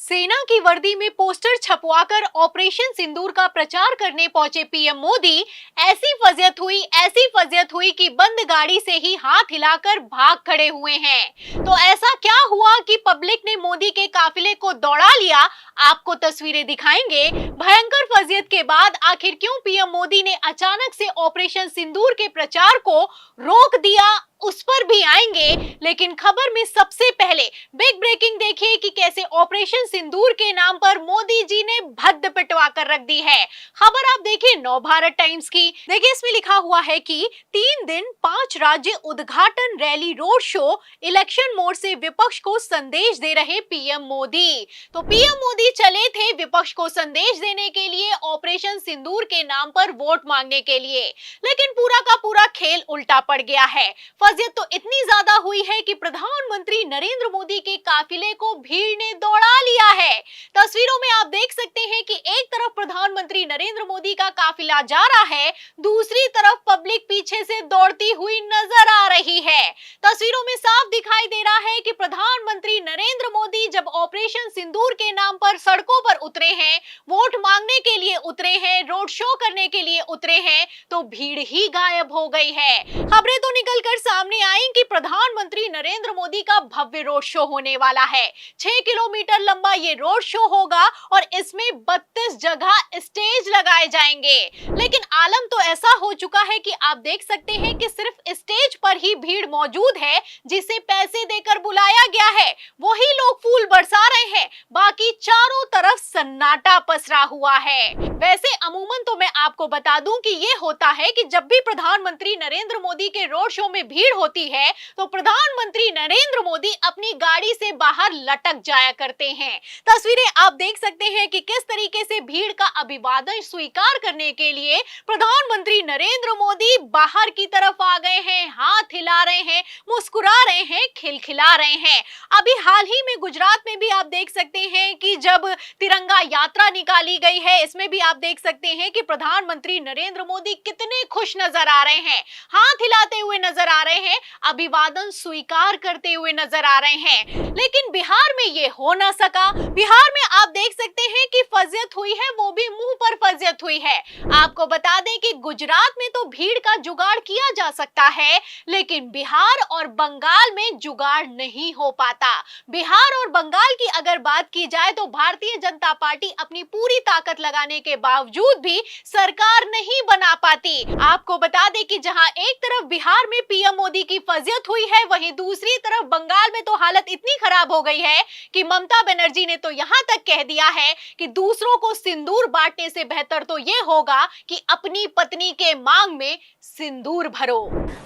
सेना की वर्दी में पोस्टर छपवाकर ऑपरेशन सिंदूर का प्रचार करने पहुंचे पीएम मोदी। ऐसी फजियत हुई कि बंद गाड़ी से ही हाथ हिलाकर भाग खड़े हुए हैं। तो ऐसा क्या हुआ कि पब्लिक ने मोदी के काफिले को दौड़ा लिया? आपको तस्वीरें दिखाएंगे। भयंकर फजियत के बाद आखिर क्यों पीएम मोदी ने अचानक से ऑपरेशन सिंदूर के प्रचार को रोक दिया, उस पर भी आएंगे। लेकिन खबर में सबसे पहले बिग ब्रेकिंग देखिए कि कैसे ऑपरेशन सिंदूर के नाम पर मोदी जी ने भद्द पिटवा कर रख दी है। खबर आप देखिए नव भारत टाइम्स की। देखिए इसमें लिखा हुआ है कि 3 दिन 5 राज्य उद्घाटन rally road show, election mode से विपक्ष को संदेश दे रहे पीएम मोदी। तो पीएम मोदी चले थे विपक्ष को संदेश देने के लिए, ऑपरेशन सिंदूर के नाम पर वोट मांगने के लिए। लेकिन पूरा का पूरा खेल उल्टा पड़ गया है। फजियत तो इतनी ज्यादा हुई है कि प्रधानमंत्री नरेंद्र मोदी के काफिले को भीड़ ने दौड़ा लिया है। तस्वीरों में आप देख सकते हैं कि एक तरफ प्रधानमंत्री नरेंद्र मोदी का काफिला जा रहा है, दूसरी तरफ पब्लिक पीछे से दौड़ती हुई नजर आ रही है। तस्वीरों में साफ दिखाई दे रहा है कि प्रधानमंत्री नरेंद्र मोदी जब ऑपरेशन सिंदूर के नाम पर सड़कों पर उतरे हैं, वोट मांगने के लिए उतरे हैं, रोड शो करने के लिए उतरे हैं, तो भीड़ ही गायब हो गई है। खबरें तो निकलकर सामने आई कि प्रधानमंत्री नरेंद्र मोदी का भव्य रोड शो होने वाला है। 6 किलोमीटर लंबा ये रोड शो होगा और इसमें 32 जगह स्टेज लगाए जाएंगे। लेकिन आलम तो ऐसा हो चुका है कि आप देख सकते हैं कि सिर्फ स्टेज पर ही भीड़ मौजूद है, जिसे पैसे देकर बुलाया गया है। वही लोग फूल बरसा रहे हैं, बाकी चारों तरफ सन्नाटा पसरा हुआ है। वैसे अमूमन तो मैं आपको बता दूं कि ये होता है कि जब भी प्रधानमंत्री नरेंद्र मोदी के रोड शो में भीड़ होती है तो प्रधानमंत्री नरेंद्र मोदी अपनी गाड़ी से बाहर लटक जाया करते हैं। तस्वीरें आप देख सकते हैं कि किस तरीके से भीड़ का अभिवादन स्वीकार करने के लिए प्रधानमंत्री नरेंद्र मोदी बाहर की तरफ आ गए हैं, हाथ हिला रहे हैं, मुस्कुरा रहे हैं, खिलखिला रहे हैं। अभी हाल ही में गुजरात में भी आप देख सकते हैं कि जब तिरंगा यात्रा निकाली गई है, इसमें भी आप देख सकते हैं कि प्रधानमंत्री नरेंद्र मोदी कितने खुश नजर आ रहे हैं, हाथ हिलाते हुए नजर आ रहे हैं, अभिवादन स्वीकार करते हुए नजर आ रहे हैं। लेकिन बिहार में ये हो ना सका। बिहार में आप देख सकते हैं कि फजियत हुई है, वो भी मुंह पर फजियत हुई है। आपको बता दें कि गुजरात में तो भीड़ का जुगाड़ किया जा सकता है, लेकिन बिहार और बंगाल में जुगाड़ नहीं हो पाता। बिहार और बंगाल की अगर बात की जाए तो भारतीय जनता पार्टी अपनी पूरी ताकत लगाने के बावजूद भी सरकार नहीं बना पाती। आपको बता दें कि जहां एक तरफ बिहार में पीएम मोदी की फजियत हुई है, वहीं दूसरी तरफ बंगाल में तो हालत इतनी खराब हो गई है कि ममता बनर्जी ने तो यहां तक कह दिया है कि दूसरों को सिंदूर बांटने से बेहतर तो ये होगा कि अपनी पत्नी के मांग में सिंदूर भरो।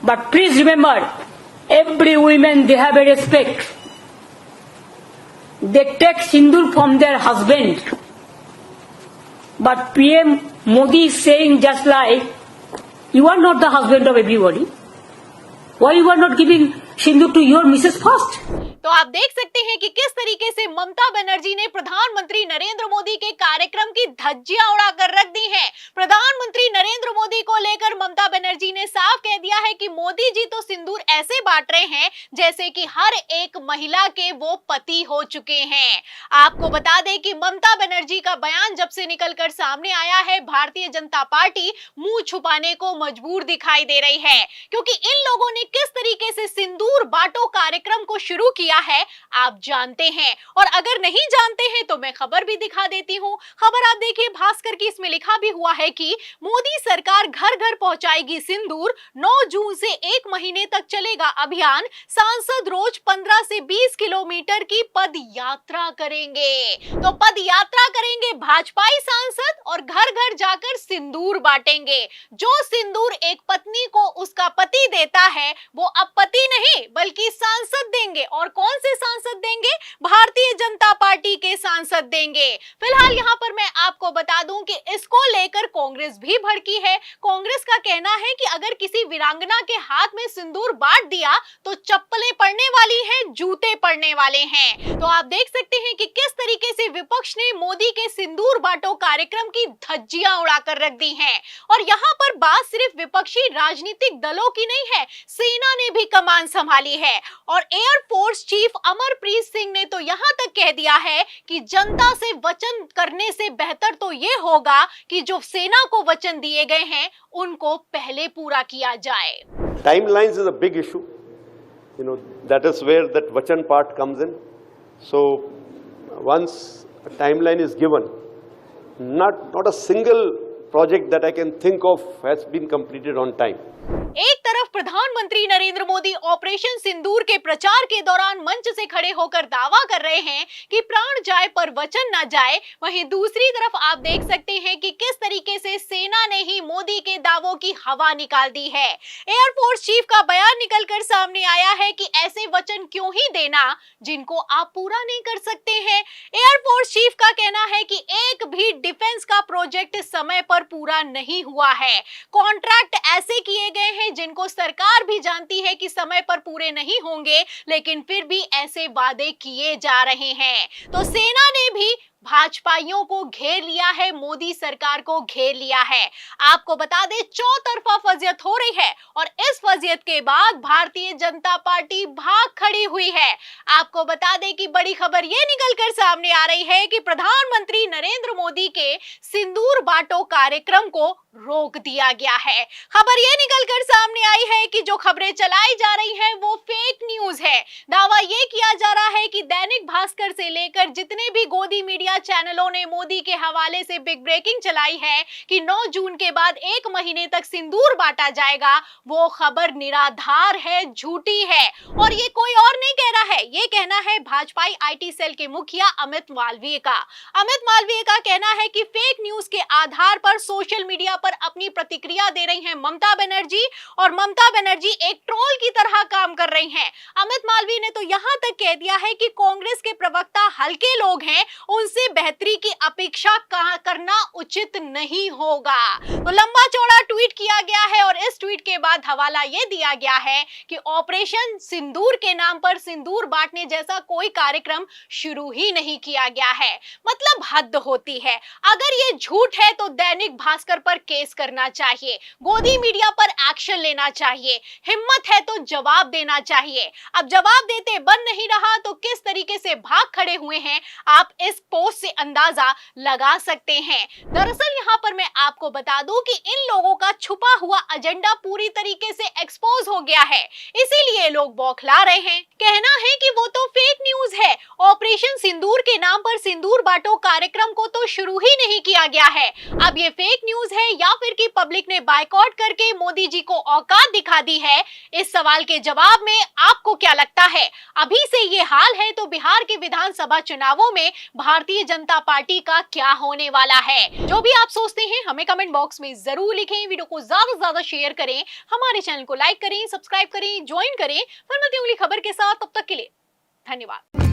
But please remember, every women they have a respect. They take sindoor from their husband. But PM Modi is saying just like, you are not the husband of everybody. Why you are not giving sindoor to your Mrs. first? तो आप देख सकते हैं कि किस तरीके से ममता बनर्जी ने प्रधानमंत्री नरेंद्र मोदी के कार्यक्रम की धज्जियां उड़ाकर रख दी हैं। प्रधानमंत्री नरेंद्र मोदी को लेकर ममता बनर्जी ने साफ कह दिया है कि मोदी जी तो सिंदूर ऐसे बांट रहे हैं जैसे कि हर एक महिला के वो पति हो चुके हैं। आपको बता दें कि ममता बनर्जी का बयान जब से निकलकर सामने आया है, भारतीय जनता पार्टी मुंह छुपाने को मजबूर दिखाई दे रही है, क्योंकि इन लोगों ने किस तरीके से सिंदूर बांटो कार्यक्रम को शुरू किया है आप जानते हैं। और अगर नहीं जानते हैं तो मैं खबर भी दिखा देती हूं। खबर आप देखिए भास्कर की, इसमें लिखा भी हुआ है कि मोदी सरकार घर घर पहुंचाएगी सिंदूर, 9 जून से 1 महीने तक चलेगा अभियान, सांसद रोज 15 से 20 किलोमीटर की पद यात्रा करेंगे। तो पद यात्रा करेंगे भाजपाई सांसद और घर घर जाकर सिंदूर बांटेंगे। जो सिंदूर एक पत्नी को उसका पति देता है वो अब पति नहीं बल्कि सांसद देंगे। और कौन से सांसद देंगे? भारतीय जनता पार्टी के सांसद देंगे। फिलहाल यहाँ पर मैं आपको बता दूं कि इसको लेकर कांग्रेस भी भड़की है। कांग्रेस का कहना है कि अगर किसी वीरांगना के हाथ में सिंदूर बांट दिया तो चप्पलें पड़ने वाली हैं, जूते पड़ने वाले हैं। तो आप देख सकते हैं कि किस तरीके से विपक्ष ने मोदी के सिंदूर बांटो कार्यक्रम की धज्जियां उड़ाकर रख दी हैं। और यहाँ पर बात सिर्फ विपक्षी राजनीतिक दलों की नहीं है, सेना ने भी कमान संभाली है। और एयरफोर्स चीफ अमरप्रीत सिंह ने तो तो यहाँ तक कह दिया है कि जनता से वचन करने से बेहतर तो ये होगा कि जो सेना को वचन दिए गए हैं उनको पहले पूरा किया जाए। Timelines is a big issue. That is where that vachan part comes in. So once a timeline is given, not a single project that I can think of has been completed on time. एक तरफ प्रधानमंत्री Narendra Modi operation सिंदूर के प्रचार के दौरान मंच से खड़े होकर दावा कर रहे हैं कि प्राण जाए पर वचन न जाए, वहीं दूसरी तरफ आप देख सकते हैं कि किस तरीके से सेना ने ही मोदी के दावों की हवा निकाल दी है। एयरफोर्स चीफ का बयान निकलकर सामने आया है कि ऐसे वचन क्यों ही देना जिनको आप पूरा नहीं कर सकते हैं। एयरफोर्स चीफ का कहना है कि एक भी डिफेंस का प्रोजेक्ट समय पर पूरा नहीं हुआ है। कॉन्ट्रैक्ट ऐसे किए गए हैं जिनको सरकार भी जानती है कि समय पर पूरे नहीं होंगे, लेकिन फिर भी ऐसे वादे किए जा रहे हैं। तो सेना ने भी भाजपाइयों को घेर लिया है, मोदी सरकार को घेर लिया है। आपको बता दें चौतरफा फजियत हो रही है और इस फजियत के बाद भारतीय जनता पार्टी भाग खड़ी हुई है। आपको बता दें कि बड़ी खबर यह निकलकर सामने आ रही है कि प्रधानमंत्री नरेंद्र मोदी के सिंदूर बांटो कार्यक्रम को रोक दिया गया है। खबर यह निकलकर सामने आई है कि जो खबरें चलाई जा रही हैं वो फेक न्यूज है। दावा यह किया जा रहा है कि दैनिक भास्कर से लेकर जितने भी गोदी मीडिया चैनलों ने मोदी के हवाले से बिग ब्रेकिंग चलाई है कि 9 जून के बाद 1 महीने तक सिंदूर बांटा जाएगा, वो खबर निराधार है, झूठी है। और ये कोई और नहीं कह रहा है, ये कहना है भाजपाई आईटी सेल के मुखिया अमित मालवीय का। अमित मालवीय का कहना है कि फेक न्यूज के आधार पर सोशल मीडिया पर अपनी प्रतिक्रिया दे रही हैं ममता बनर्जी, और ममता बनर्जी एक ट्रोल की तरह काम कर रही हैं। अमित मालवीय ने तो यहां तक कह दिया है कि कांग्रेस के प्रवक्ता हल्के लोग हैं, उनसे बेहतरी की अपेक्षा करना उचित नहीं होगा। तो लंबा चौड़ा ट्वीट किया गया है और इस ट्वीट के बाद हवाला यह दिया गया है कि ऑपरेशन सिंदूर के नाम पर सिंदूर बांटने जैसा कोई कार्यक्रम शुरू ही नहीं किया गया है। मतलब हद होती है। अगर ये झूठ है तो दैनिक भास्कर पर केस करना चाहिए, गोदी मीडिया पर एक्शन लेना चाहिए, हिम्मत है तो जवाब देना चाहिए। अब जवाब देते बन नहीं रहा तो किस तरीके से भाग खड़े हुए हैं आप इस पोस्ट से अंदाजा लगा सकते हैं। दरअसल यहाँ पर मैं आपको बता दूं कि इन लोगों का छुपा हुआ एजेंडा पूरी तरीके से एक्सपोज हो गया है, इसीलिए लोग बौखला रहे हैं। कहना है कि वो तो फेक न्यूज है, ऑपरेशन सिंदूर के नाम पर सिंदूर बांटो कार्यक्रम को तो शुरू ही नहीं किया गया है। अब ये फेक न्यूज है या फिर कि पब्लिक ने बायकॉट करके मोदी जी को औकात दिखा दी है, इस सवाल के जवाब में आपको क्या लगता है? अभी से ये हाल है तो बिहार के विधानसभा चुनावों में भारतीय जनता पार्टी का क्या होने वाला है? जो भी आप सोचते हैं हमें कमेंट बॉक्स में जरूर लिखें। वीडियो को ज्यादा से ज्यादा शेयर करें, हमारे चैनल को लाइक करें, सब्सक्राइब करें, ज्वाइन करें। फिर मिलते हैं अगली खबर के साथ, तब तक के लिए धन्यवाद।